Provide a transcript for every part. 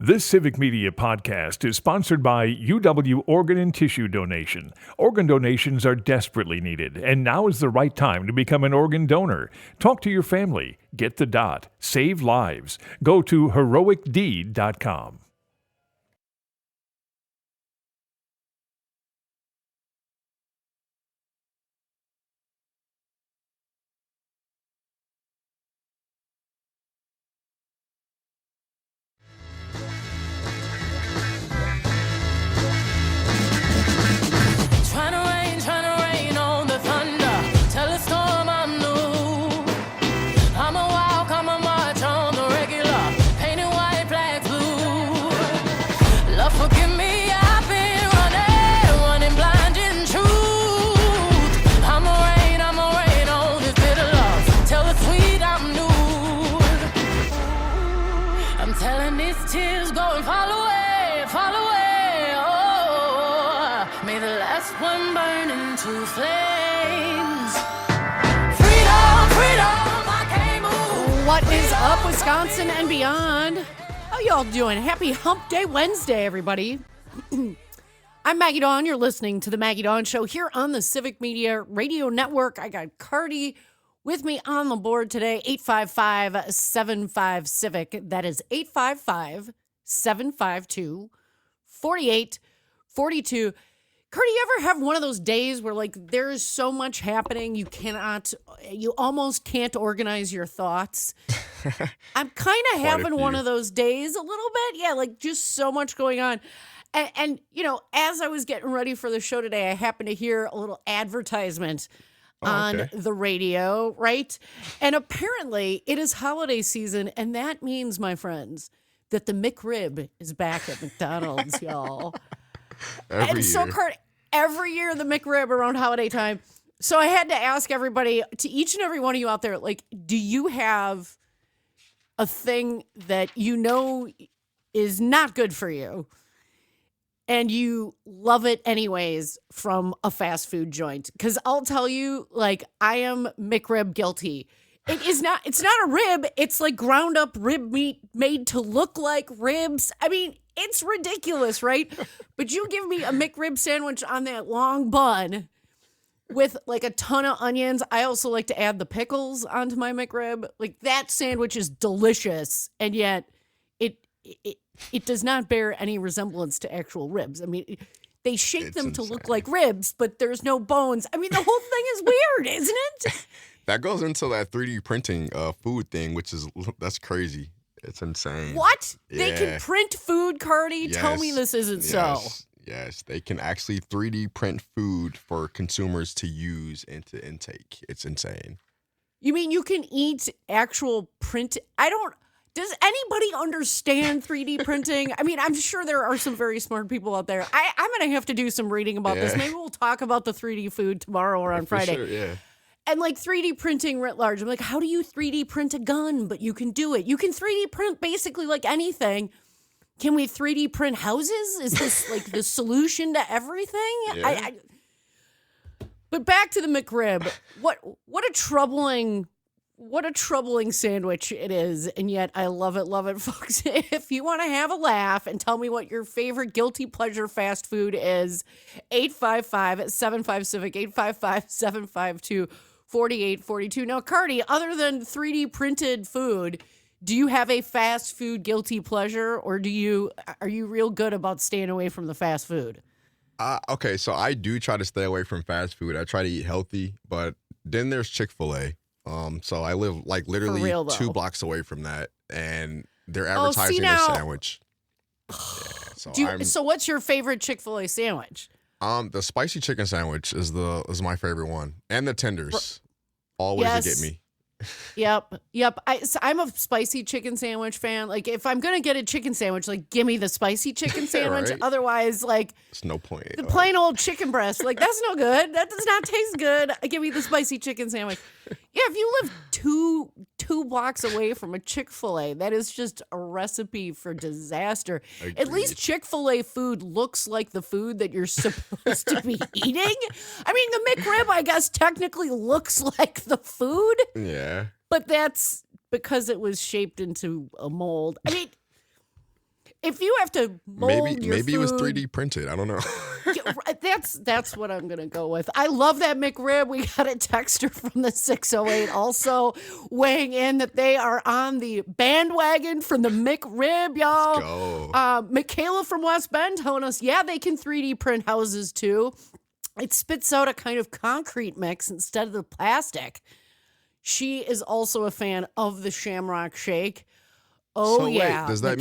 This Civic Media podcast is sponsored by UW Organ and Tissue Donation. Organ donations are desperately needed, and now is the right time to become an organ donor. Talk to your family. Get the dot. Save lives. Go to heroicdeed.com. Wisconsin and beyond. How y'all doing? Happy Hump Day Wednesday, everybody. I'm Maggie Daun. You're listening to the Maggie Daun Show here on the Civic Media Radio Network. I got Cardi with me on the board today, 855-75-CIVIC. That is 855-752-4842. Cardi, you ever have one of those days where, like, there is so much happening, you almost can't organize your thoughts? I'm kind of having one of those days a little bit. Yeah, like, just so much going on. And, you know, as I was getting ready for the show today, I happened to hear a little advertisement on the radio, right? And apparently it is holiday season, and that means, my friends, that the McRib is back at McDonald's, y'all. Every year the McRib around holiday time. So I had to ask everybody, to each and every one of you out there, like, do you have a thing that you know is not good for you and you love it anyways from a fast food joint? Because I'll tell you, like, I am McRib guilty. It's not a rib. It's like ground up rib meat made to look like ribs. I mean, it's ridiculous, right? But you give me a McRib sandwich on that long bun with like a ton of onions. I also like to add the pickles onto my McRib. Like, that sandwich is delicious, and yet it does not bear any resemblance to actual ribs. I mean, they shape them to look like ribs, but there's no bones. I mean, the whole thing is weird, isn't it? That goes into that 3D printing food thing, that's crazy. It's insane. What? Yeah. They can print food, Cardi? Yes. Tell me this isn't so. Yes, they can actually 3D print food for consumers to use and to intake. It's insane. You mean you can eat actual print? Does anybody understand 3D printing? I mean, I'm sure there are some very smart people out there. I'm going to have to do some reading about this. Maybe we'll talk about the 3D food tomorrow or on Friday. Sure, yeah. And like 3D printing writ large. I'm like, how do you 3D print a gun? But you can do it. You can 3D print basically like anything. Can we 3D print houses? Is this like the solution to everything? Yeah. But back to the McRib. What a troubling sandwich it is, and yet I love it, folks. If you want to have a laugh and tell me what your favorite guilty pleasure fast food is, 855-75-CIVIC, 855-752-4842. Now, Cardi, other than 3D printed food, do you have a fast food guilty pleasure, or are you real good about staying away from the fast food? Okay, so I do try to stay away from fast food. I try to eat healthy, but then there's Chick-fil-A. So I live like literally 2 blocks away from that, and they're advertising a sandwich. So what's your favorite Chick-fil-A sandwich? The spicy chicken sandwich is my favorite one, and the tenders always get me. Yep. I'm a spicy chicken sandwich fan. Like, if I'm gonna get a chicken sandwich, like, give me the spicy chicken sandwich. Right? Otherwise, like, it's no point. The plain old chicken breast, like, that's no good. That does not taste good. Give me the spicy chicken sandwich. Yeah, if you live two blocks away from a Chick-fil-A, that is just a recipe for disaster. Agreed. At least Chick-fil-A food looks like the food that you're supposed to be eating. I mean, the McRib, I guess, technically looks like the food. Yeah. But that's because it was shaped into a mold. I mean, if you have to mold your maybe food, it was 3D printed. I don't know. That's what I'm gonna go with. I love that McRib. We got a texter from the 608 also weighing in that they are on the bandwagon from the McRib, y'all. Let's go. Michaela from West Bend telling us, yeah, they can 3D print houses too. It spits out a kind of concrete mix instead of the plastic. She is also a fan of the Shamrock Shake. Oh, so yeah. Wait, does that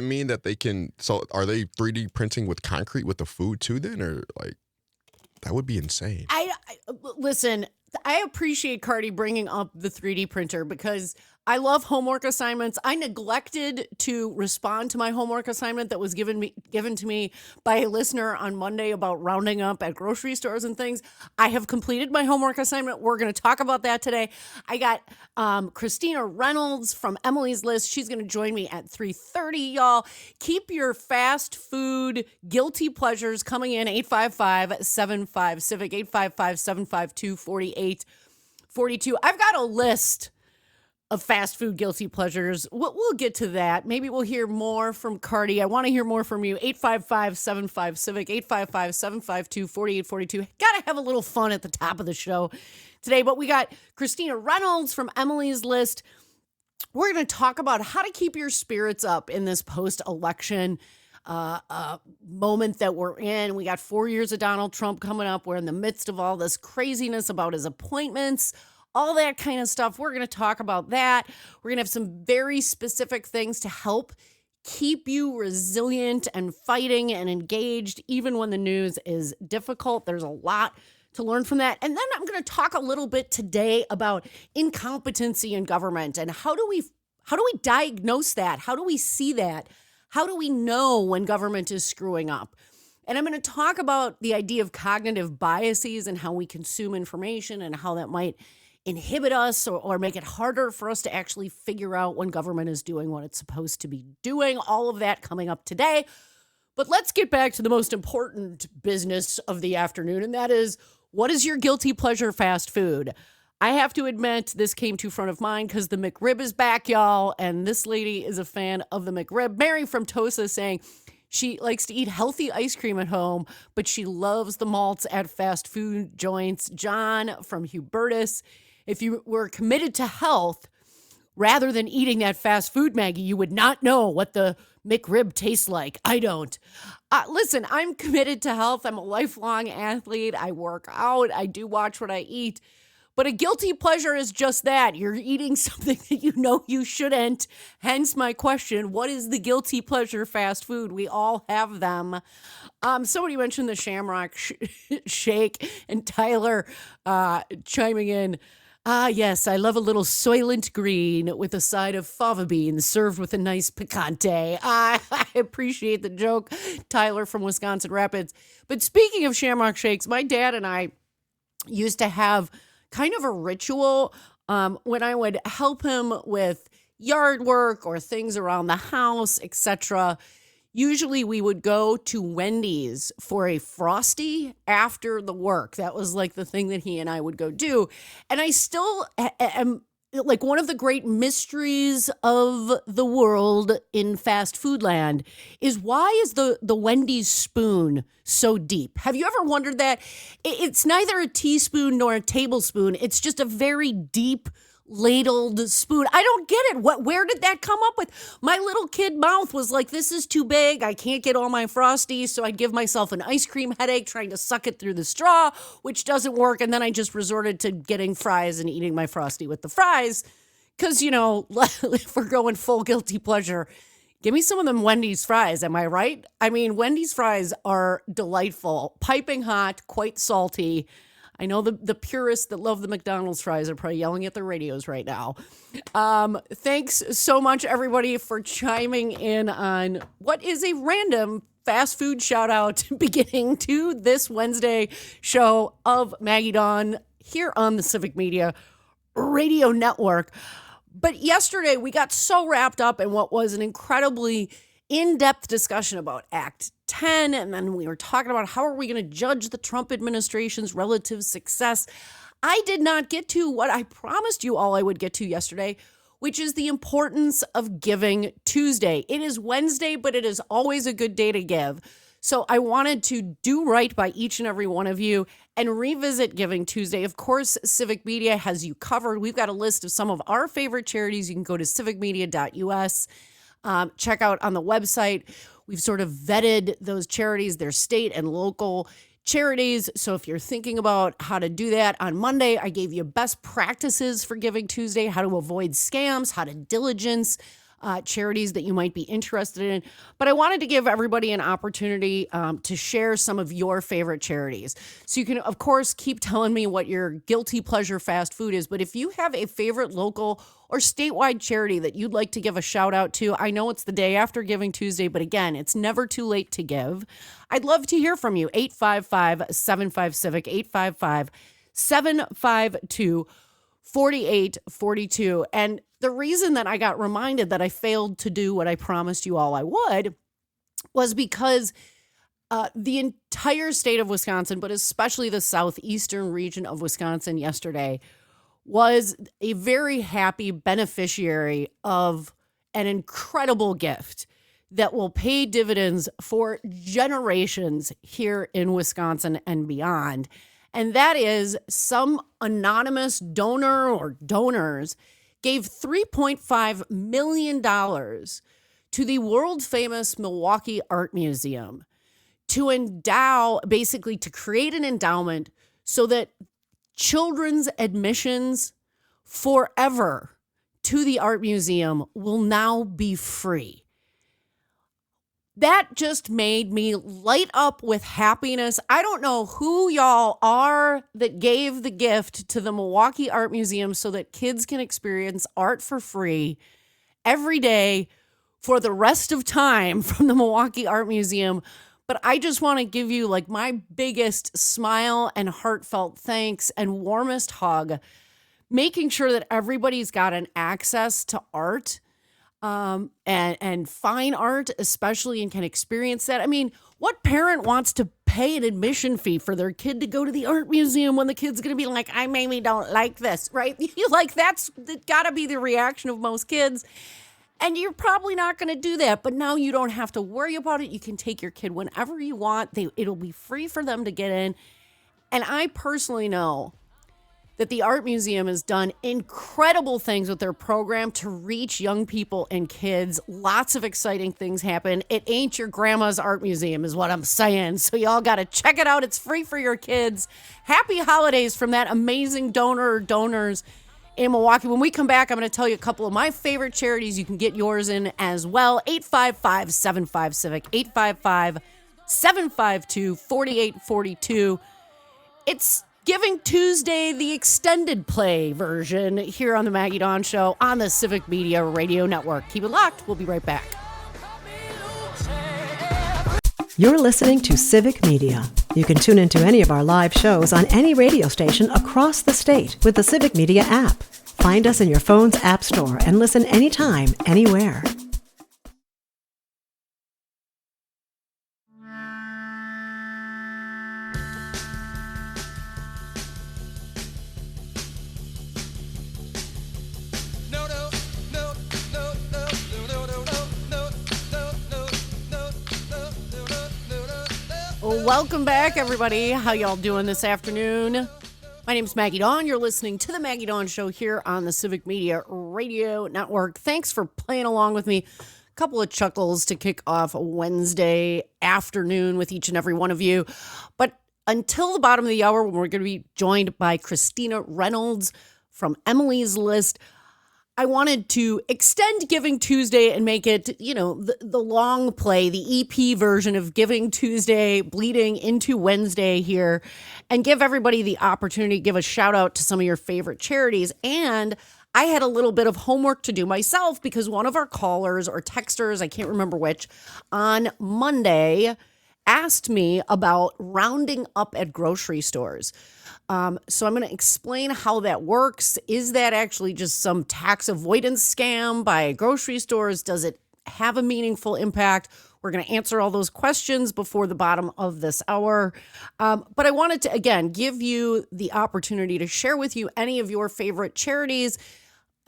mean that they can? So are they 3D printing with concrete with the food too? Then, or like that would be insane. I listen. I appreciate Cardi bringing up the 3D printer because I love homework assignments. I neglected to respond to my homework assignment that was given to me by a listener on Monday about rounding up at grocery stores and things. I have completed my homework assignment. We're going to talk about that today. I got Christina Reynolds from Emily's List. She's going to join me at 3:30, y'all. Keep your fast food guilty pleasures coming in 855-75-CIVIC, 855-752-4842. I've got a list of fast food guilty pleasures. We'll get to that. Maybe we'll hear more from Cardi. I want to hear more from you. 855-75-CIVIC, 855-752-4842. Gotta have a little fun at the top of the show today. But we got Christina Reynolds from Emily's List. We're going to talk about how to keep your spirits up in this post-election moment that we're in. We got 4 years of Donald Trump coming up. We're in the midst of all this craziness about his appointments, all that kind of stuff. We're going to talk about that. We're going to have some very specific things to help keep you resilient and fighting and engaged, even when the news is difficult. There's a lot to learn from that. And then I'm going to talk a little bit today about incompetency in government and how do we diagnose that? How do we see that? How do we know when government is screwing up? And I'm going to talk about the idea of cognitive biases and how we consume information and how that might inhibit us or make it harder for us to actually figure out when government is doing what it's supposed to be doing. All of that coming up today. But let's get back to the most important business of the afternoon, and that is, what is your guilty pleasure fast food? I have to admit, this came to front of mind because the McRib is back, y'all, and this lady is a fan of the McRib. Mary from Tosa saying she likes to eat healthy ice cream at home, but she loves the malts at fast food joints. John from Hubertus, if you were committed to health, rather than eating that fast food, Maggie, you would not know what the McRib tastes like. I don't. Listen, I'm committed to health. I'm a lifelong athlete. I work out. I do watch what I eat. But a guilty pleasure is just that. You're eating something that you know you shouldn't. Hence my question, what is the guilty pleasure fast food? We all have them. Somebody mentioned the Shamrock Shake, and Tyler chiming in, yes, I love a little Soylent Green with a side of fava beans served with a nice picante. I appreciate the joke, Tyler from Wisconsin Rapids. But speaking of Shamrock Shakes, my dad and I used to have kind of a ritual when I would help him with yard work or things around the house, etc. Usually we would go to Wendy's for a Frosty after the work. That was like the thing that he and I would go do. And I still am like, one of the great mysteries of the world in fast food land is, why is the Wendy's spoon so deep? Have you ever wondered that? It's neither a teaspoon nor a tablespoon. It's just a very deep ladled spoon. I don't get it. Where did that come up with? My little kid mouth was like, this is too big. I can't get all my Frosties. So I'd give myself an ice cream headache trying to suck it through the straw, which doesn't work. And then I just resorted to getting fries and eating my Frosty with the fries. Because, you know, if we're going full guilty pleasure, give me some of them Wendy's fries. Am I right? I mean, Wendy's fries are delightful, piping hot, quite salty. I know the purists that love the McDonald's fries are probably yelling at their radios right now. Thanks so much, everybody, for chiming in on what is a random fast food shout out beginning to this Wednesday show of Maggie Daun here on the Civic Media Radio Network. But yesterday we got so wrapped up in what was an incredibly in-depth discussion about Act 10, and then we were talking about how are we going to judge the Trump administration's relative success. I did not get to what I promised you all I would get to yesterday, which is the importance of Giving Tuesday. It is Wednesday, but it is always a good day to give. So I wanted to do right by each and every one of you and revisit Giving Tuesday. Of course, Civic Media has you covered. We've got a list of some of our favorite charities. You can go to civicmedia.us, check out on the website. We've sort of vetted those charities, their state and local charities. So if you're thinking about how to do that, on Monday, I gave you best practices for Giving Tuesday, how to avoid scams, how to diligence charities that you might be interested in. But I wanted to give everybody an opportunity to share some of your favorite charities. So you can, of course, keep telling me what your guilty pleasure fast food is. But if you have a favorite local or statewide charity that you'd like to give a shout out to, I know it's the day after Giving Tuesday, but again, it's never too late to give. I'd love to hear from you. 855-75-CIVIC, 855-752-4842. And the reason that I got reminded that I failed to do what I promised you all I would was because the entire state of Wisconsin, but especially the southeastern region of Wisconsin yesterday, was a very happy beneficiary of an incredible gift that will pay dividends for generations here in Wisconsin and beyond. And that is some anonymous donor or donors gave $3.5 million to the world famous Milwaukee Art Museum to endow, basically to create an endowment so that children's admissions forever to the art museum will now be free. That just made me light up with happiness. I don't know who y'all are that gave the gift to the Milwaukee Art Museum so that kids can experience art for free every day for the rest of time from the Milwaukee Art Museum. But I just want to give you like my biggest smile and heartfelt thanks and warmest hug, making sure that everybody's got an access to art. And fine art, especially, and can experience that. I mean, what parent wants to pay an admission fee for their kid to go to the art museum when the kid's going to be like, I maybe don't like this, right? Like that's got to be the reaction of most kids. And you're probably not going to do that. But now you don't have to worry about it. You can take your kid whenever you want. It'll be free for them to get in. And I personally know that the Art Museum has done incredible things with their program to reach young people and kids. Lots of exciting things happen. It ain't your grandma's art museum is what I'm saying. So y'all got to check it out. It's free for your kids. Happy holidays from that amazing donor or donors in Milwaukee. When we come back, I'm going to tell you a couple of my favorite charities. You can get yours in as well. 855-75-CIVIC, 855-752-4842. It's Giving Tuesday, the extended play version here on the Maggie Daun Show on the Civic Media Radio Network. Keep it locked. We'll be right back. You're listening to Civic Media. You can tune into any of our live shows on any radio station across the state with the Civic Media app. Find us in your phone's app store and listen anytime, anywhere. Welcome back, everybody. How y'all doing this afternoon? My name is Maggie Daun. You're listening to the Maggie Daun Show here on the Civic Media Radio Network. Thanks for playing along with me. A couple of chuckles to kick off a Wednesday afternoon with each and every one of you. But until the bottom of the hour, when we're going to be joined by Christina Reynolds from Emily's List, I wanted to extend Giving Tuesday and make it, the long play, the EP version of Giving Tuesday bleeding into Wednesday here, and give everybody the opportunity to give a shout out to some of your favorite charities. And I had a little bit of homework to do myself because one of our callers or texters, I can't remember which, on Monday asked me about rounding up at grocery stores. So I'm going to explain how that works. Is that actually just some tax avoidance scam by grocery stores? Does it have a meaningful impact? We're going to answer all those questions before the bottom of this hour. But I wanted to, again, give you the opportunity to share with you any of your favorite charities.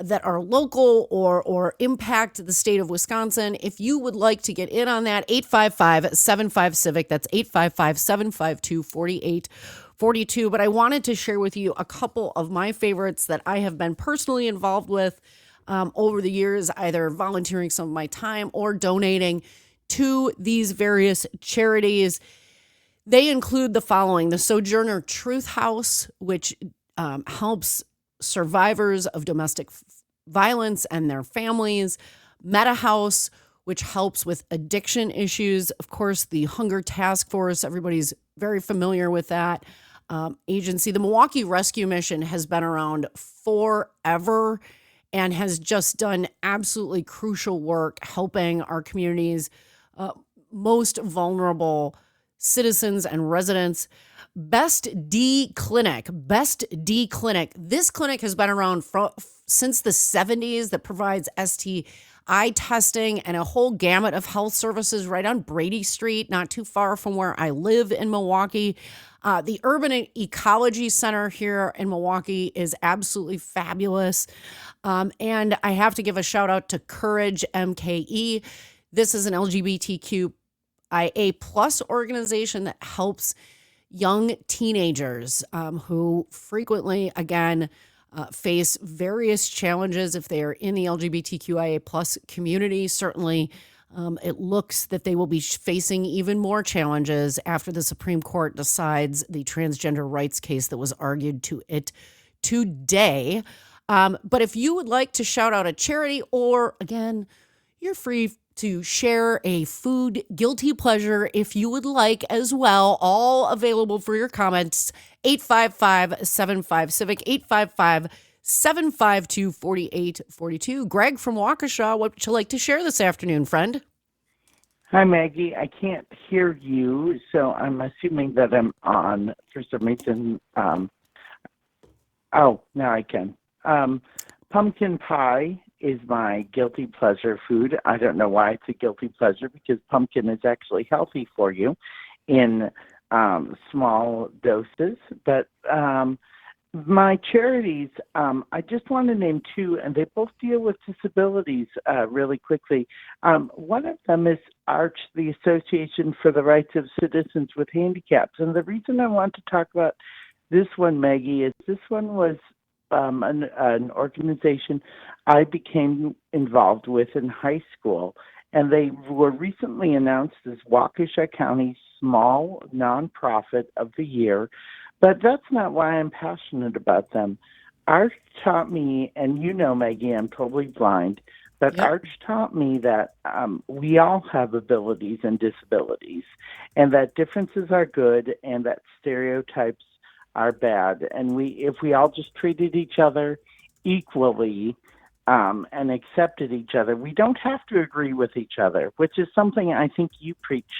that are local or impact the state of Wisconsin. If you would like to get in on that, 855-75-CIVIC. That's 855-752-4842. But I wanted to share with you a couple of my favorites that I have been personally involved with over the years, either volunteering some of my time or donating to these various charities. They include the following: the Sojourner Truth House, which helps survivors of domestic violence and their families; Meta House, which helps with addiction issues; of course, the Hunger Task Force, everybody's very familiar with that agency. The Milwaukee Rescue Mission has been around forever and has just done absolutely crucial work helping our communities' most vulnerable citizens and residents. Best D Clinic. This clinic has been around since the 70s, that provides STI testing and a whole gamut of health services right on Brady Street, not too far from where I live in Milwaukee. The Urban Ecology Center here in Milwaukee is absolutely fabulous. And I have to give a shout out to Courage MKE. This is an LGBTQIA plus organization that helps young teenagers who frequently, again, face various challenges if they are in the LGBTQIA plus community. Certainly, it looks that they will be facing even more challenges after the Supreme Court decides the transgender rights case that was argued to it today. But if you would like to shout out a charity, or again, you're free to share a food guilty pleasure if you would like as well, all available for your comments. 855-75-CIVIC, 855-752-4842. Greg from Waukesha, what would you like to share this afternoon, friend? Hi, Maggie. I can't hear you, so I'm assuming that I'm on for some reason. Now I can. Pumpkin pie is my guilty pleasure food. I don't know why it's a guilty pleasure, because pumpkin is actually healthy for you in small doses. But my charities, I just want to name two, and they both deal with disabilities really quickly. One of them is ARCH, the Association for the Rights of Citizens with Handicaps. And the reason I want to talk about this one, Maggie, is this one was an organization I became involved with in high school, and they were recently announced as Waukesha County's Small Nonprofit of the Year. But that's not why I'm passionate about them. Arch taught me, and you know, Maggie, I'm totally blind, but yep. Arch taught me that we all have abilities and disabilities, and that differences are good, and that stereotypes are bad. And if we all just treated each other equally and accepted each other, we don't have to agree with each other, which is something I think you preach,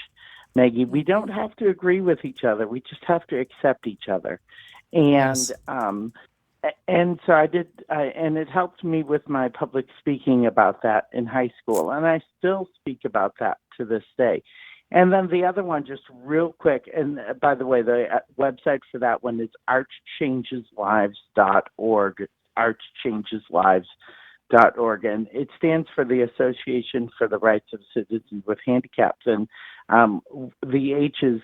Maggie. We don't have to agree with each other. We just have to accept each other. And yes. And so I did, and it helped me with my public speaking about that in high school. And I still speak about that to this day. And then the other one, just real quick, and by the way, the website for that one is archchangeslives.org, archchangeslives.org, and it stands for the Association for the Rights of Citizens with Handicaps. And the H is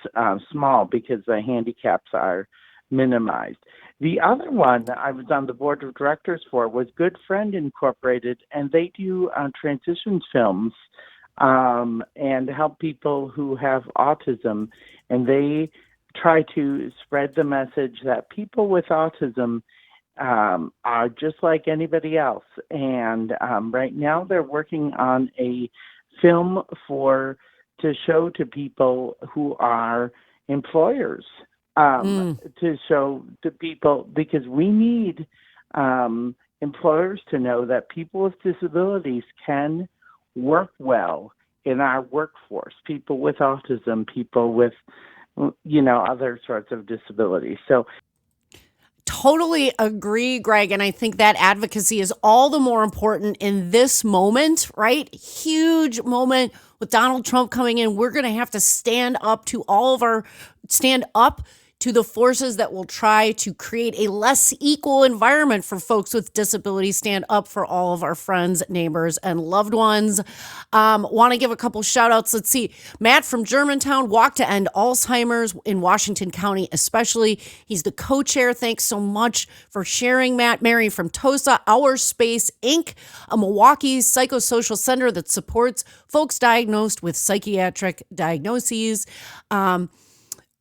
small because the handicaps are minimized. The other one I was on the board of directors for was Good Friend Incorporated, and they do transition films and help people who have autism, and they try to spread the message that people with autism are just like anybody else. And right now they're working on a film to show to people who are employers, to show to people, because we need employers to know that people with disabilities can work well in our workforce, people with autism, people with, other sorts of disabilities. So totally agree, Greg. And I think that advocacy is all the more important in this moment, right? Huge moment with Donald Trump coming in. We're going to have to stand up to the forces that will try to create a less equal environment for folks with disabilities. Stand up for all of our friends, neighbors, and loved ones. Want to give a couple shout outs. Let's see. Matt from Germantown, Walk to End Alzheimer's in Washington County especially. He's the co-chair. Thanks so much for sharing, Matt. Mary from Tosa, Our Space Inc., a Milwaukee psychosocial center that supports folks diagnosed with psychiatric diagnoses.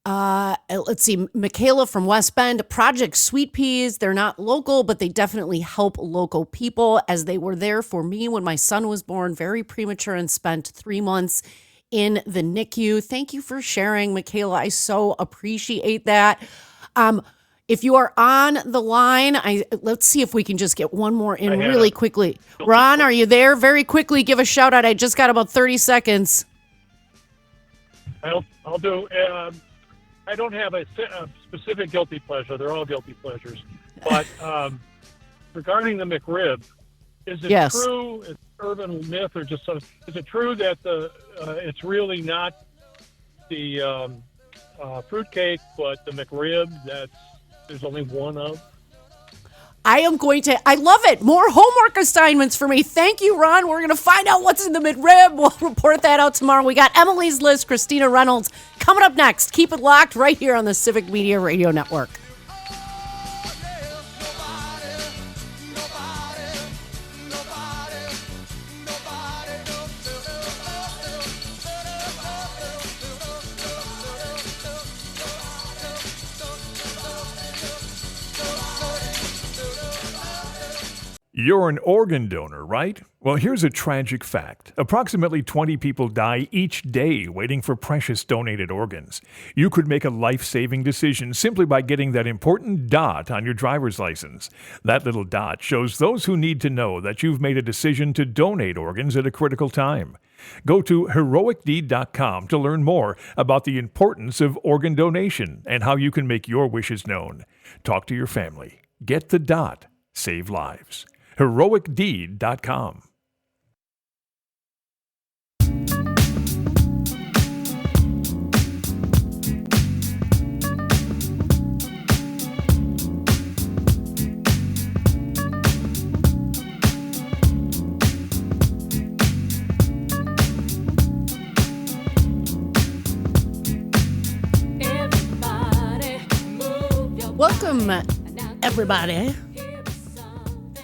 Let's see, Michaela from West Bend, Project Sweet Peas. They're not local, but they definitely help local people, as they were there for me when my son was born, very premature, and spent 3 months in the NICU. Thank you for sharing, Michaela. I so appreciate that. If you are on the line, let's see if we can just get one more in really quickly. Ron, are you there? Very quickly, give a shout out. I just got about 30 seconds. I'll do. I don't have a specific guilty pleasure. They're all guilty pleasures. But regarding the McRib, is it true? It's urban myth, or just is it true that it's really not the fruitcake, but the McRib that there's only one of? I love it. More homework assignments for me. Thank you, Ron. We're going to find out what's in the McRib. We'll report that out tomorrow. We got Emily's List, Christina Reynolds coming up next. Keep it locked right here on the Civic Media Radio Network. You're an organ donor, right? Well, here's a tragic fact. Approximately 20 people die each day waiting for precious donated organs. You could make a life-saving decision simply by getting that important dot on your driver's license. That little dot shows those who need to know that you've made a decision to donate organs at a critical time. Go to heroicdeed.com to learn more about the importance of organ donation and how you can make your wishes known. Talk to your family. Get the dot. Save lives. heroicdeed.com. Welcome, everybody.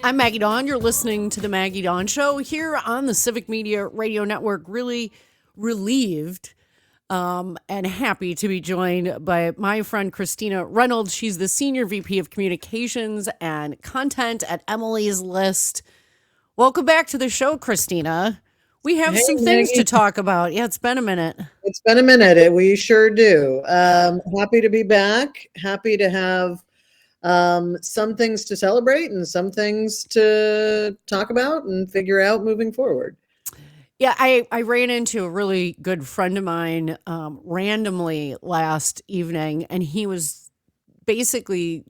I'm Maggie Daun. You're listening to the Maggie Daun Show here on the Civic Media Radio Network. Really relieved and happy to be joined by my friend Christina Reynolds. She's the Senior VP of Communications and Content at Emily's List. Welcome back to the show, Christina. We have some things to talk about. Yeah, it's been a minute. It's been a minute. We sure do. Happy to be back. Happy to have some things to celebrate and some things to talk about and figure out moving forward. Yeah, I ran into a really good friend of mine randomly last evening, and he was basically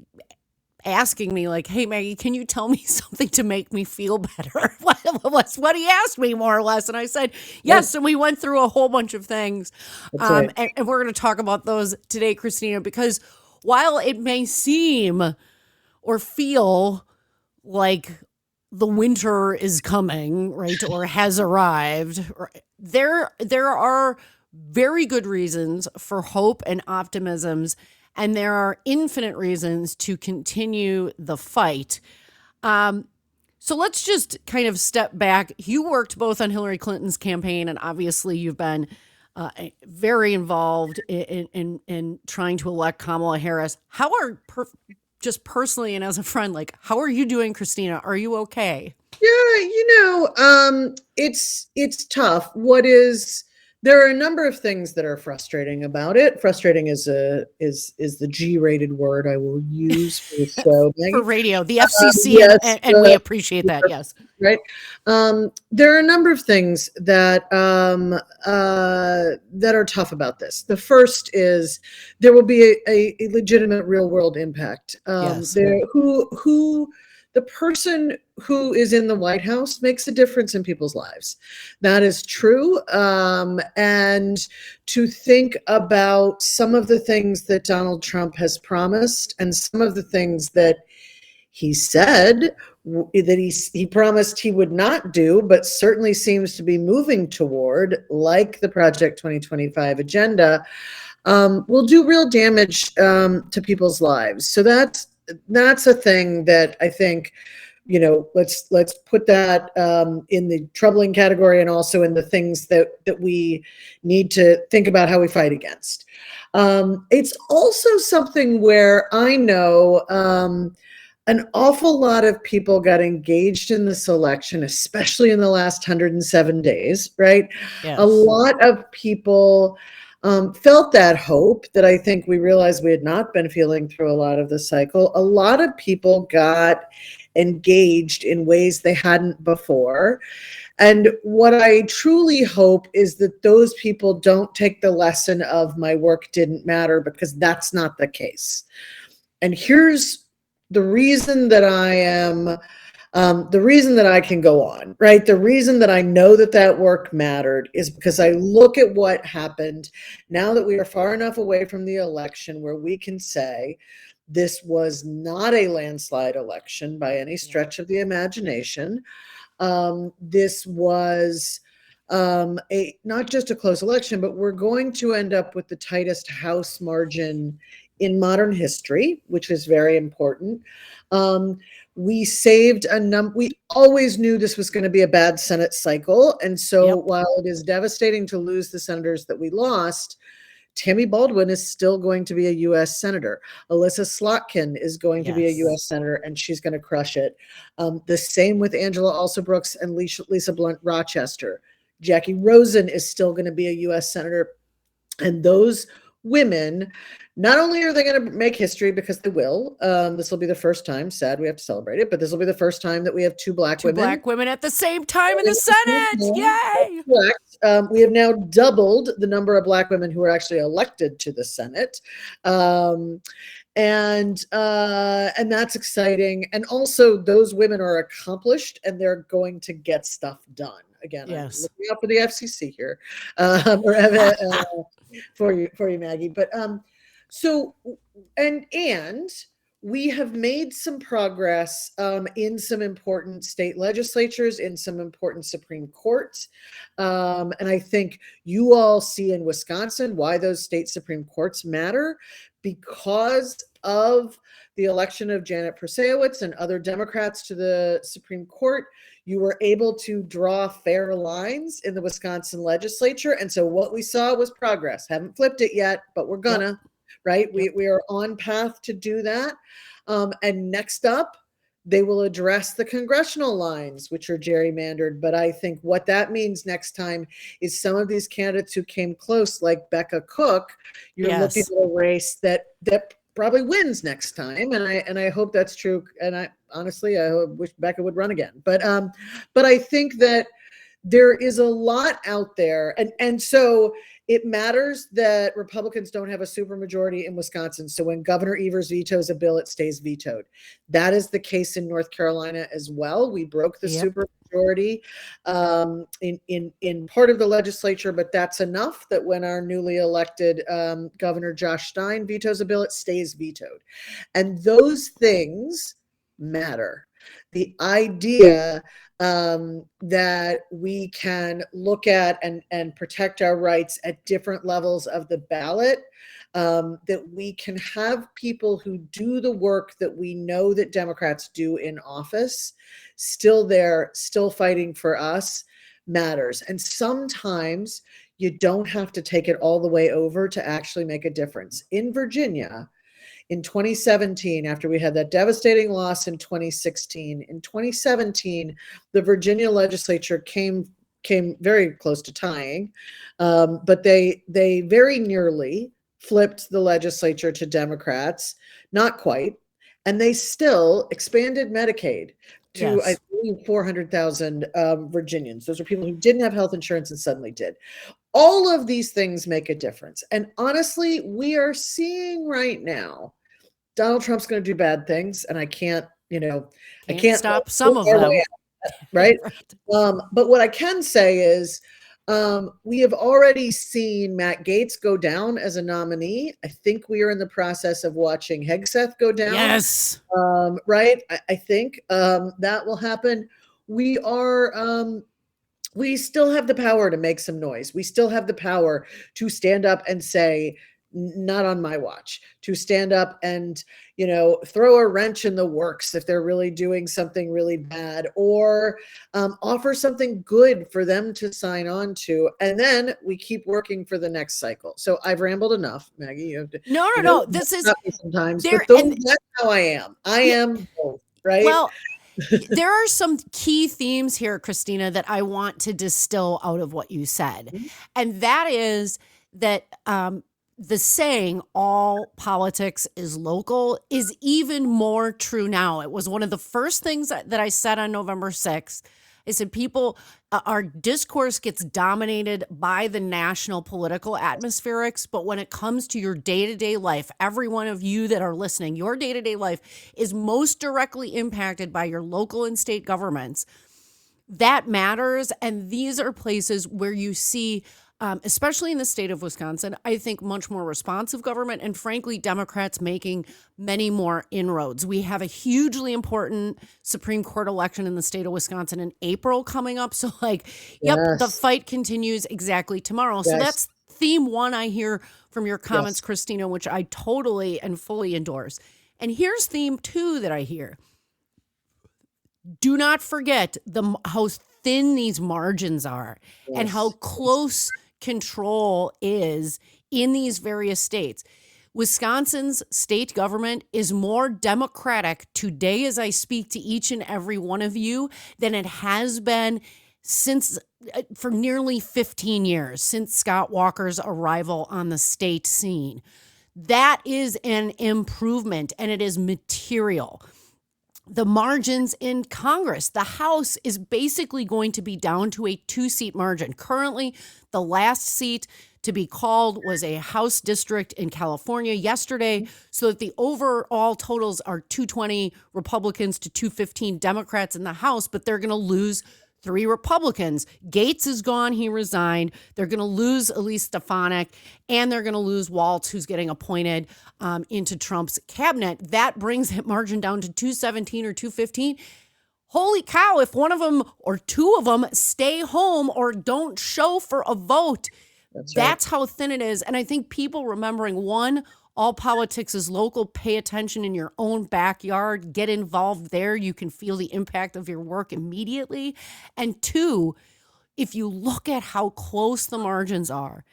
asking me like, hey, Maggie, can you tell me something to make me feel better? That's what he asked me, more or less. And I said, yes. And we went through a whole bunch of things. Right. And we're going to talk about those today, Christina, because while it may seem or feel like the winter is coming, right, or has arrived, there are very good reasons for hope and optimisms, and there are infinite reasons to continue the fight. So let's just kind of step back. You worked both on Hillary Clinton's campaign, and obviously you've been very involved in trying to elect Kamala Harris. How are, just personally and as a friend, like, how are you doing, Christina? Are you okay? Yeah, it's tough. There are a number of things that are frustrating about it. Frustrating is the G-rated word I will use for the show. For radio, the FCC, yes, and we appreciate that, yes. Right. There are a number of things that are tough about this. The first is there will be a legitimate real-world impact. Yes. Who the person who is in the White House makes a difference in people's lives. That is true. And to think about some of the things that Donald Trump has promised and some of the things that he said that he promised he would not do, but certainly seems to be moving toward, like the Project 2025 agenda, will do real damage to people's lives. So that's a thing that I think, let's put that in the troubling category, and also in the things that we need to think about how we fight against. It's also something where I know an awful lot of people got engaged in this election, especially in the last 107 days, right? Yes. A lot of people felt that hope that I think we realized we had not been feeling through a lot of the cycle. A lot of people got engaged in ways they hadn't before. And what I truly hope is that those people don't take the lesson of my work didn't matter, because that's not the case. And here's the reason that the reason that I can go on, right? The reason that I know that work mattered is because I look at what happened now that we are far enough away from the election where we can say this was not a landslide election by any stretch of the imagination. This was not just a close election, but we're going to end up with the tightest House margin in modern history, which is very important. We saved we always knew this was going to be a bad Senate cycle. And so while it is devastating to lose the senators that we lost, Tammy Baldwin is still going to be a U.S. Senator. Alyssa Slotkin is going to be a U.S. Senator, and she's going to crush it. The same with Angela Alsobrooks and Lisa Blunt Rochester. Jackie Rosen is still going to be a U.S. Senator. And those women, not only are they going to make history, because they will, this will be the first time, sad we have to celebrate it, but this will be the first time that we have two black women at the same time in the Senate. Yay! Correct. We have now doubled the number of black women who are actually elected to the Senate. And that's exciting. And also those women are accomplished and they're going to get stuff done. Again, I'm looking out for the FCC here, for you, Maggie. But so we have made some progress in some important state legislatures, in some important Supreme Courts. And I think you all see in Wisconsin why those state Supreme Courts matter, because of the election of Janet Prasewicz and other Democrats to the Supreme Court. You were able to draw fair lines in the Wisconsin legislature. And so what we saw was progress. Haven't flipped it yet, but we're gonna, right? We are on path to do that. And next up, they will address the congressional lines, which are gerrymandered. But I think what that means next time is some of these candidates who came close, like Becca Cook, you're looking at a race that probably wins next time. And I hope that's true. And I honestly wish Becca would run again. But I think that there is a lot out there. And so it matters that Republicans don't have a supermajority in Wisconsin. So when Governor Evers vetoes a bill, it stays vetoed. That is the case in North Carolina as well. We broke the supermajority in part of the legislature, but that's enough that when our newly elected Governor Josh Stein vetoes a bill, it stays vetoed. And those things matter. The idea that we can look at and protect our rights at different levels of the ballot, that we can have people who do the work that we know that Democrats do in office, still there, still fighting for us, matters. And sometimes you don't have to take it all the way over to actually make a difference. In Virginia, in 2017, after we had that devastating loss in 2016, in 2017, the Virginia legislature came very close to tying, but they very nearly flipped the legislature to Democrats, not quite, and they still expanded Medicaid to, I believe, 400,000 Virginians. Those are people who didn't have health insurance and suddenly did. All of these things make a difference. And honestly, we are seeing right now, Donald Trump's going to do bad things, and I can't I can't stop some of them. Right. But what I can say is we have already seen Matt Gaetz go down as a nominee. I think we are in the process of watching Hegseth go down. Yes. Right. I think that will happen. We still have the power to make some noise. We still have the power to stand up and say, not on my watch, to stand up and, throw a wrench in the works if they're really doing something really bad, or offer something good for them to sign on to. And then we keep working for the next cycle. So I've rambled enough, Maggie. You have to, no. This is sometimes, but that's how I am. I am both, right? Well, there are some key themes here, Christina, that I want to distill out of what you said. Mm-hmm. And that is that the saying, all politics is local, is even more true now. It was one of the first things that I said on November 6th. I said, our discourse gets dominated by the national political atmospherics, but when it comes to your day-to-day life, every one of you that are listening, your day-to-day life is most directly impacted by your local and state governments. That matters, and these are places where you see, especially in the state of Wisconsin, I think much more responsive government, and frankly, Democrats making many more inroads. We have a hugely important Supreme Court election in the state of Wisconsin in April coming up. So the fight continues exactly tomorrow. Yes. So that's theme one I hear from your comments, yes, Christina, which I totally and fully endorse. And here's theme two that I hear. Do not forget how thin these margins are, yes, and how close control is in these various states. Wisconsin's state government is more Democratic today as I speak to each and every one of you than it has been for nearly 15 years, since Scott Walker's arrival on the state scene. That is an improvement, and it is material. The margins in Congress, the House is basically going to be down to a 2-seat margin. Currently, the last seat to be called was a House district in California yesterday, so that the overall totals are 220 Republicans to 215 Democrats in the House, but they're going to lose 3 Republicans. Gaetz is gone. He resigned. They're going to lose Elise Stefanik, and they're going to lose Waltz, who's getting appointed into Trump's cabinet. That brings that margin down to 217 or 215. Holy cow, if one of them or two of them stay home or don't show for a vote, that's how thin it is. And I think people remembering, one, all politics is local. Pay attention in your own backyard. Get involved there. You can feel the impact of your work immediately. And two, if you look at how close the margins are,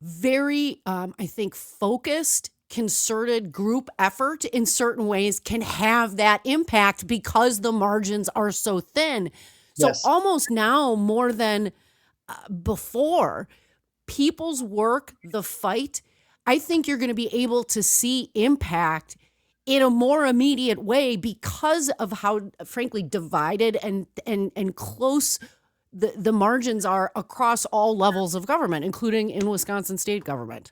very, I think, focused, concerted group effort in certain ways can have that impact because the margins are so thin. So yes, almost now more than before, people's work, the fight, I think you're going to be able to see impact in a more immediate way because of how, frankly, divided and close the margins are across all levels of government, including in Wisconsin state government.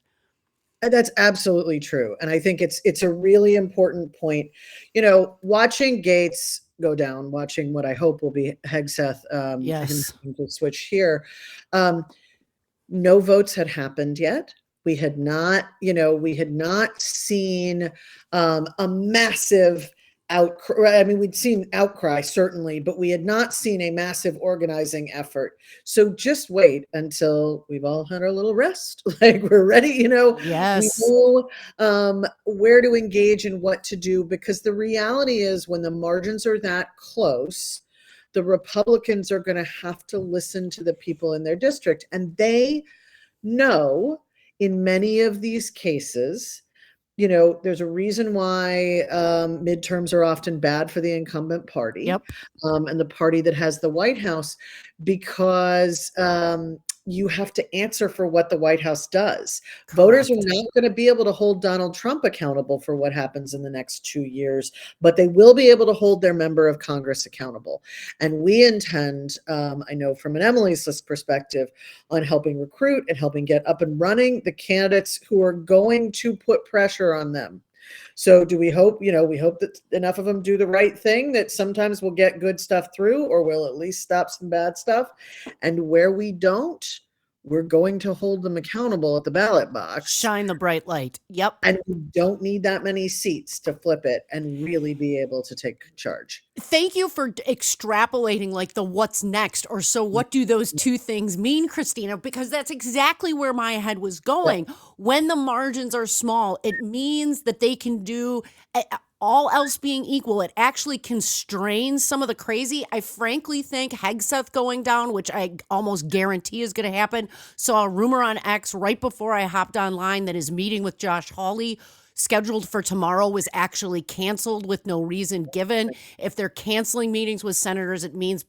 That's absolutely true. And I think it's a really important point. Watching Gaetz go down, watching what I hope will be Hegseth, yes, to switch here. No votes had happened yet. We had not seen a massive outcry. I mean, we'd seen outcry, certainly, but we had not seen a massive organizing effort. So just wait until we've all had our little rest. Like, we're ready, Yes. We know where to engage and what to do, because the reality is when the margins are that close, the Republicans are going to have to listen to the people in their district. And they know in many of these cases, there's a reason why midterms are often bad for the incumbent party, yep, and the party that has the White House, because you have to answer for what the White House does. Correct. Voters are not going to be able to hold Donald Trump accountable for what happens in the next 2 years, but they will be able to hold their member of Congress accountable. And we intend, I know from an Emily's List perspective, on helping recruit and helping get up and running the candidates who are going to put pressure on them So do we hope, we hope that enough of them do the right thing, that sometimes we'll get good stuff through, or we'll at least stop some bad stuff. And where we don't, we're going to hold them accountable at the ballot box. Shine the bright light. Yep. And we don't need that many seats to flip it and really be able to take charge. Thank you for extrapolating like the what's next, or so what do those two things mean, Christina? Because that's exactly where my head was going. Yeah. When the margins are small, it means that they can do, all else being equal, it actually constrains some of the crazy. I frankly think Hegseth going down, which I almost guarantee is going to happen. Saw a rumor on X right before I hopped online that his meeting with Josh Hawley, scheduled for tomorrow, was actually canceled with no reason given. If they're canceling meetings with senators, it means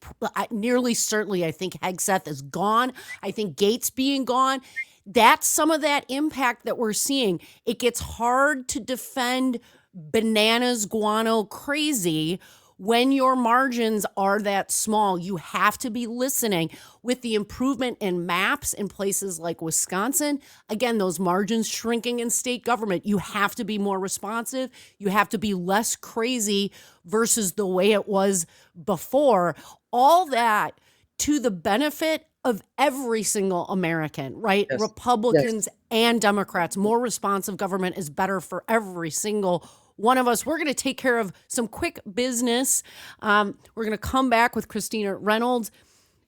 nearly certainly I think Hegseth is gone. I think Gates being gone. That's some of that impact that we're seeing. It gets hard to defend bananas guano crazy when your margins are that small. You have to be listening. With the improvement in maps in places like Wisconsin, again, those margins shrinking in state government, you have to be more responsive. You have to be less crazy versus the way it was before. All that to the benefit of every single American, right? Yes. Republicans and Democrats. More responsive government is better for every single one of us. We're going to take care of some quick business. We're going to come back with Christina Reynolds.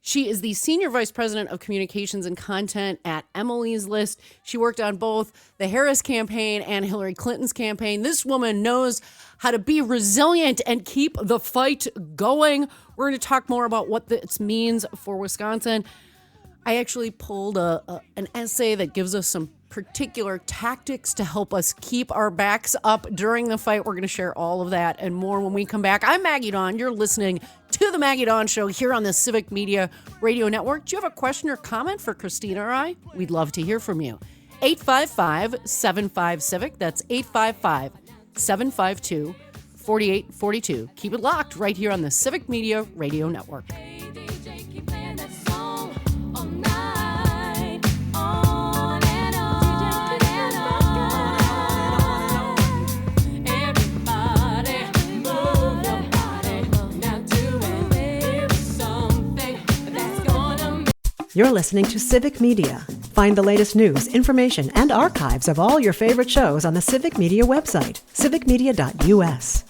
She is the Senior Vice President of Communications and Content at Emily's List. She worked on both the Harris campaign and Hillary Clinton's campaign. This woman knows how to be resilient and keep the fight going. We're going to talk more about what this means for Wisconsin. I actually pulled an essay that gives us some particular tactics to help us keep our backs up during the fight. We're going to share all of that and more when we come back. I'm Maggie Daun. You're listening to The Maggie Daun Show here on the Civic Media Radio Network. Do you have a question or comment for Christina or I? We'd love to hear from you. 855-75-CIVIC. That's 855-752-4842. Keep it locked right here on the Civic Media Radio Network. You're listening to Civic Media. Find the latest news, information, and archives of all your favorite shows on the Civic Media website, civicmedia.us.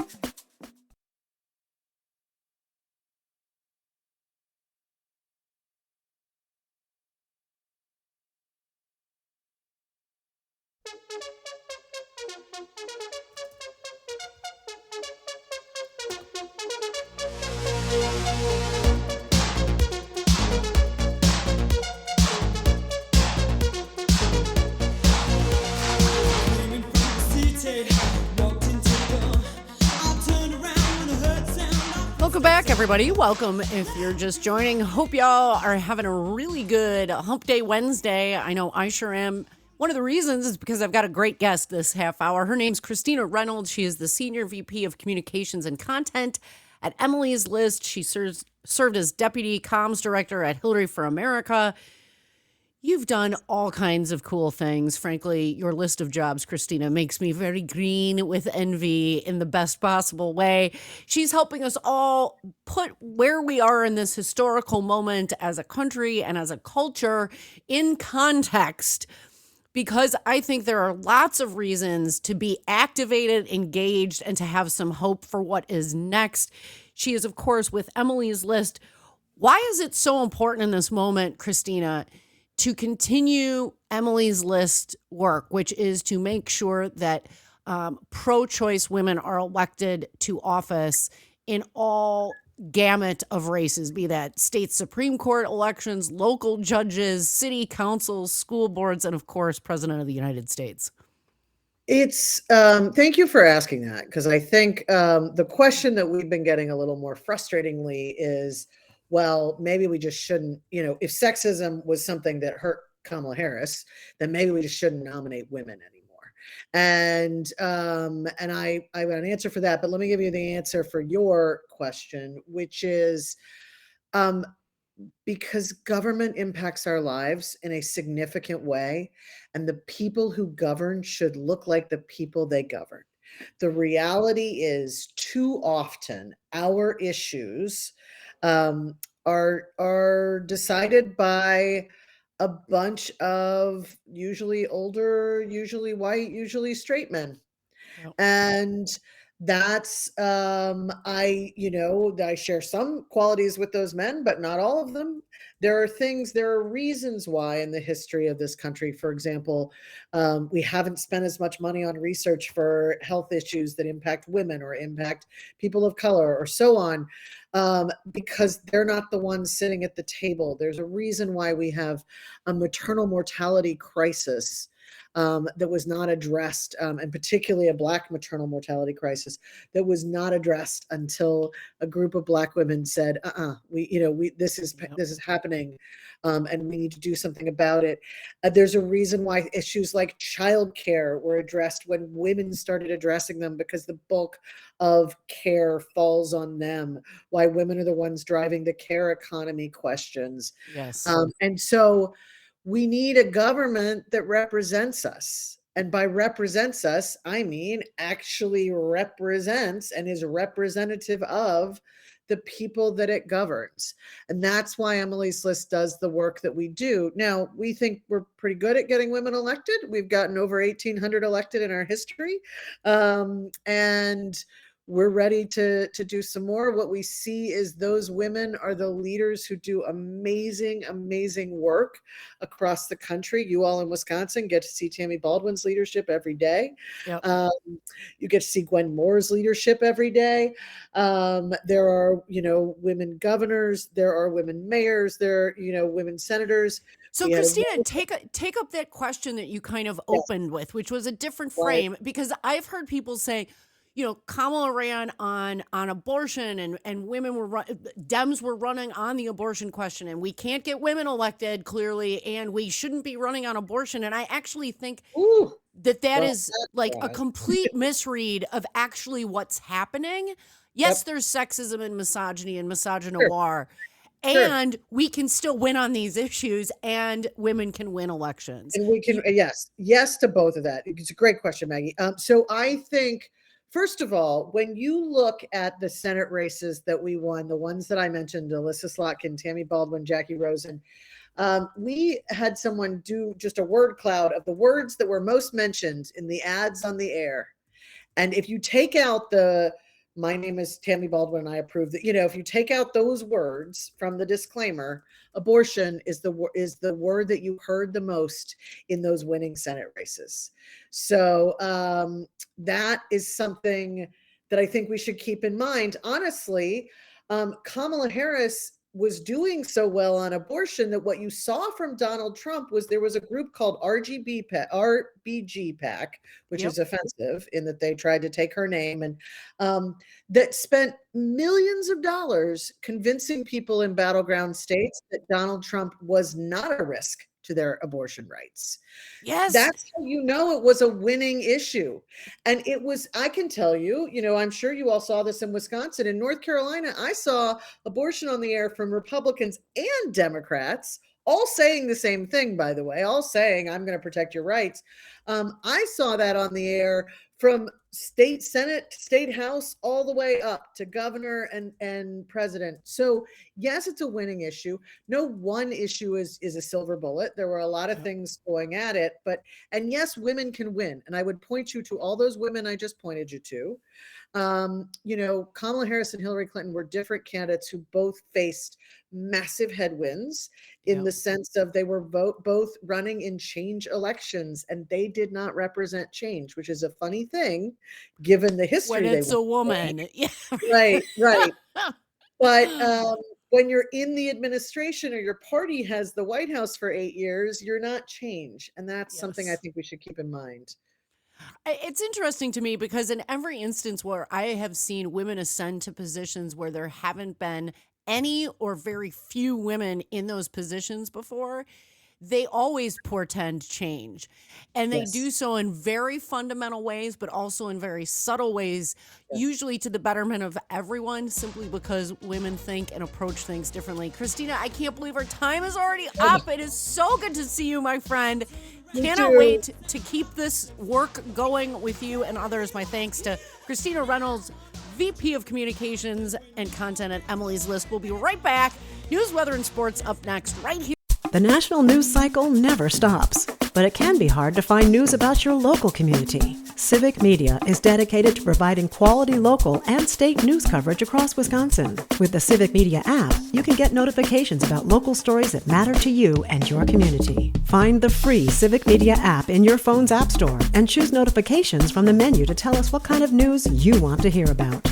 Welcome back, everybody. Welcome if you're just joining. Hope y'all are having a really good Hump Day Wednesday. I know I sure am. One of the reasons is because I've got a great guest this half hour. Her name's Christina Reynolds. She is the Senior VP of Communications and Content at Emily's List. She served as Deputy Comms Director at Hillary for America. You've done all kinds of cool things. Frankly, your list of jobs, Christina, makes me very green with envy in the best possible way. She's helping us all put where we are in this historical moment as a country and as a culture in context, because I think there are lots of reasons to be activated, engaged, and to have some hope for what is next. She is, of course, with Emily's List. Why is it so important in this moment, Christina, to continue Emily's List work, which is to make sure that pro-choice women are elected to office in all gamut of races, be that state Supreme Court elections, local judges, city councils, school boards, and of course, President of the United States? It's thank you for asking that, because I think the question that we've been getting a little more frustratingly is, well, maybe we just shouldn't, if sexism was something that hurt Kamala Harris, then maybe we just shouldn't nominate women anymore. And I have an answer for that, but let me give you the answer for your question, which is because government impacts our lives in a significant way, and the people who govern should look like the people they govern. The reality is, too often our issues are decided by a bunch of usually older, usually white, usually straight men. Yep. And that's I share some qualities with those men, but not all of them. There are reasons why in the history of this country, for example, we haven't spent as much money on research for health issues that impact women or impact people of color or so on, because they're not the ones sitting at the table. There's a reason why we have a maternal mortality crisis that was not addressed, and particularly a Black maternal mortality crisis that was not addressed until a group of Black women said, this is happening, and we need to do something about it. There's a reason why issues like childcare were addressed when women started addressing them, because the bulk of care falls on them. Why women are the ones driving the care economy questions. Yes. And so we need a government that represents us. And by represents us, I mean actually represents and is representative of the people that it governs. And that's why Emily's List does the work that we do. Now, we think we're pretty good at getting women elected. We've gotten over 1,800 elected in our history. And we're ready to do some more. What we see is those women are the leaders who do amazing, amazing work across the country. You all in Wisconsin get to see Tammy Baldwin's leadership every day. Yep. You get to see Gwen Moore's leadership every day. There are, women governors. There are women mayors. There are, women senators. So, Christina, take up that question that you kind of opened with, which was a different frame, because I've heard people say, Kamala ran on abortion and women Dems were running on the abortion question, and we can't get women elected clearly, and we shouldn't be running on abortion. And I actually think that is like a complete misread of actually what's happening. Yes, there's sexism and misogyny and misogynoir, and we can still win on these issues, and women can win elections. And we can, yes to both of that. It's a great question, Maggie. So I think, first of all, when you look at the Senate races that we won, the ones that I mentioned, Alyssa Slotkin, Tammy Baldwin, Jackie Rosen, we had someone do just a word cloud of the words that were most mentioned in the ads on the air. And if you take out my name is Tammy Baldwin, I approve that, if you take out those words from the disclaimer, abortion is the word that you heard the most in those winning Senate races. So that is something that I think we should keep in mind. Honestly, Kamala Harris was doing so well on abortion that what you saw from Donald Trump was there was a group called RBG PAC, which is offensive in that they tried to take her name, and that spent millions of dollars convincing people in battleground states that Donald Trump was not a risk to their abortion rights. Yes. That's how it was a winning issue. And it was, I can tell you, I'm sure you all saw this in Wisconsin. In North Carolina, I saw abortion on the air from Republicans and Democrats, all saying the same thing, by the way, all saying, I'm going to protect your rights. I saw that on the air from state Senate, state House, all the way up to governor and president. So yes, it's a winning issue. No one issue is a silver bullet. There were a lot of things going at it, and yes, women can win. And I would point you to all those women I just pointed you to. Kamala Harris and Hillary Clinton were different candidates who both faced massive headwinds in the sense of they were both running in change elections, and they did not represent change, which is a funny thing given the history. When it's a woman. Yeah. Right. But when you're in the administration or your party has the White House for 8 years, you're not change. And that's something I think we should keep in mind. It's interesting to me because in every instance where I have seen women ascend to positions where there haven't been any or very few women in those positions before, they always portend change. And they do so in very fundamental ways, but also in very subtle ways, usually to the betterment of everyone, simply because women think and approach things differently. Christina, I can't believe our time is already up. It is so good to see you, my friend. Cannot wait to keep this work going with you and others. My thanks to Christina Reynolds, VP of Communications and Content at Emily's List. We'll be right back. News, weather, and sports up next, right here. The national news cycle never stops, but it can be hard to find news about your local community. Civic Media is dedicated to providing quality local and state news coverage across Wisconsin. With the Civic Media app, you can get notifications about local stories that matter to you and your community. Find the free Civic Media app in your phone's app store and choose notifications from the menu to tell us what kind of news you want to hear about.